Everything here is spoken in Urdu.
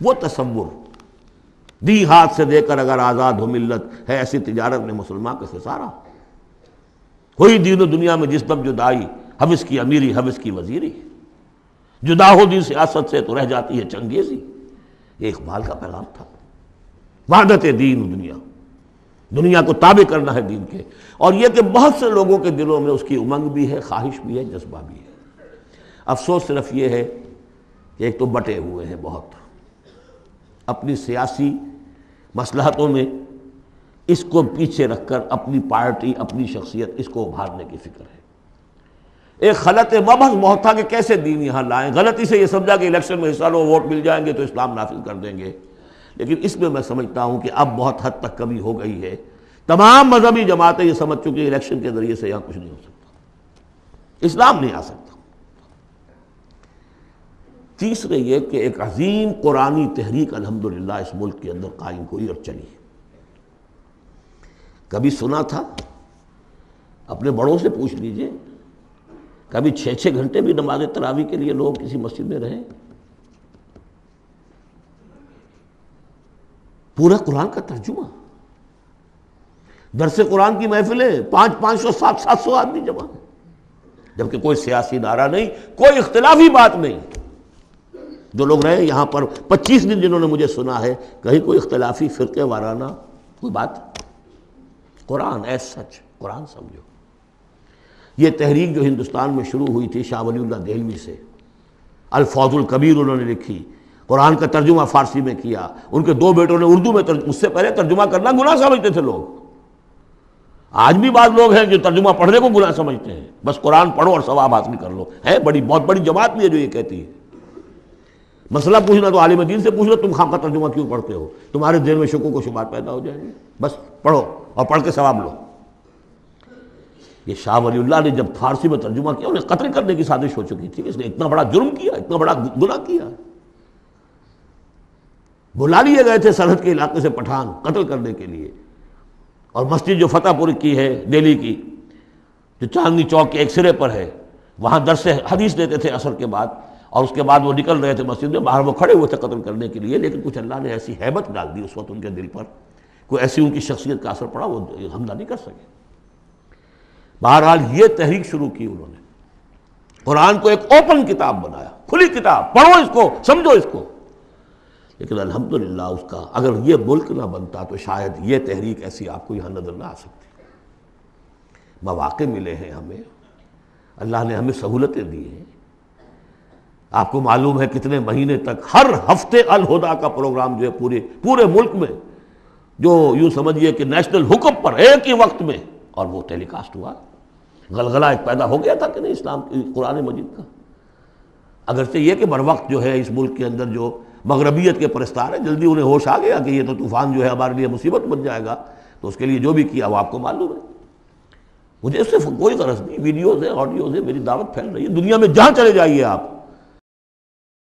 وہ تصور دی ہاتھ سے دے کر اگر آزاد ہو ملت، ہے ایسی تجارت میں مسلمان کا خسارہ. ہوئی دین و دنیا میں جس دم جدائی، حوث کی امیری حوث کی وزیری، جدا ہو دین سیاست سے تو رہ جاتی ہے چنگیزی. یہ اقبال کا پیغام تھا. وحدت دین و دنیا، دنیا کو تابع کرنا ہے دین کے. اور یہ کہ بہت سے لوگوں کے دلوں میں اس کی امنگ بھی ہے، خواہش بھی ہے، جذبہ بھی ہے. افسوس صرف یہ ہے کہ ایک تو بٹے ہوئے ہیں بہت، اپنی سیاسی مصلحتوں میں اس کو پیچھے رکھ کر اپنی پارٹی، اپنی شخصیت، اس کو ابھارنے کی فکر ہے. ایک خلط مبحث بہت تھا کہ کیسے دین یہاں لائیں. غلطی سے یہ سمجھا کہ الیکشن میں حصہ لو، ووٹ مل جائیں گے تو اسلام نافذ کر دیں گے. لیکن اس میں سمجھتا ہوں کہ اب بہت حد تک کمی ہو گئی ہے. تمام مذہبی جماعتیں یہ سمجھ چکی ہیں الیکشن کے ذریعے سے یہاں کچھ نہیں ہو سکتا، اسلام نہیں آ سکتا. تیسرے یہ کہ ایک عظیم قرآنی تحریک الحمدللہ اس ملک کے اندر قائم ہوئی اور چلی. کبھی سنا تھا؟ اپنے بڑوں سے پوچھ لیجئے، کبھی 6 گھنٹے بھی نماز تراویح کے لیے لوگ کسی مسجد میں رہے؟ پورا قرآن کا ترجمہ، درس قرآن کی محفلیں 500 700 آدمی جمع، جبکہ کوئی سیاسی نعرہ نہیں، کوئی اختلافی بات نہیں. جو لوگ رہے یہاں پر 25 دن جنہوں نے مجھے سنا ہے، کہیں کوئی اختلافی فرقے وارانہ کوئی بات. قرآن ایز سچ، قرآن سمجھو. یہ تحریک جو ہندوستان میں شروع ہوئی تھی شاہ ولی اللہ دہلوی سے، الفوز الکبیر انہوں نے لکھی، قرآن کا ترجمہ فارسی میں کیا. ان کے 2 بیٹوں نے اردو میں اس سے پہلے ترجمہ کرنا گناہ سمجھتے تھے لوگ. آج بھی بعض لوگ ہیں جو ترجمہ پڑھنے کو گناہ سمجھتے ہیں. بس قرآن پڑھو اور ثواب حاصل کر لو. ہے بہت بڑی جماعت بھی ہے جو یہ کہتی ہے. مسئلہ پوچھنا تو عالم دین سے پوچھ لو، تم خام کا ترجمہ کیوں پڑھتے ہو؟ تمہارے دل میں شکوک و شبہات پیدا ہو جائیں گے. بس پڑھو اور پڑھ کے ثواب لو. یہ شاہ ولی اللہ نے جب فارسی میں ترجمہ کیا، انہیں قتل کرنے کی سازش ہو چکی تھی. اس نے اتنا بڑا جرم کیا، اتنا بڑا گناہ کیا. بلا لیے گئے تھے سرحد کے علاقے سے پٹھان قتل کرنے کے لیے. اور مسجد جو فتح پور کی ہے دہلی کی، جو چاندنی چوک کے ایک سرے پر ہے، وہاں درس حدیث دیتے تھے عصر کے بعد، اور اس کے بعد وہ نکل رہے تھے مسجد میں، باہر وہ کھڑے ہوئے تھے قتل کرنے کے لیے. لیکن کچھ اللہ نے ایسی ہیبت ڈال دی اس وقت ان کے دل پر، کوئی ایسی ان کی شخصیت کا اثر پڑا، وہ حملہ نہیں کر سکے. بہرحال یہ تحریک شروع کی انہوں نے. قرآن کو ایک اوپن کتاب بنایا، کھلی کتاب، پڑھو اس کو، سمجھو اس کو. لیکن الحمدللہ اس کا اگر یہ ملک نہ بنتا تو شاید یہ تحریک ایسی آپ کو یہاں نظر نہ آ سکتی. مواقع ملے ہیں ہمیں، اللہ نے ہمیں سہولتیں دی ہیں. آپ کو معلوم ہے کتنے مہینے تک ہر ہفتے الہدا کا پروگرام جو ہے پورے ملک میں، جو یوں سمجھیے کہ نیشنل حکم پر ایک ہی وقت میں، اور وہ ٹیلی کاسٹ ہوا. غلغلہ ایک پیدا ہو گیا تھا کہ نہیں اسلام قرآن مجید کا. اگرچہ یہ کہ بر وقت جو ہے اس ملک کے اندر جو مغربیت کے پرستار ہیں، جلدی انہیں ہوش آ گیا کہ یہ تو طوفان جو ہے ہمارے لیے مصیبت بن جائے گا، تو اس کے لیے جو بھی کیا وہ آپ کو معلوم ہے. مجھے اس سے کوئی غرض نہیں، ویڈیوز ہیں، آڈیوز ہیں، میری دعوت پھیل رہی ہے دنیا میں جہاں چلے جائیے آپ.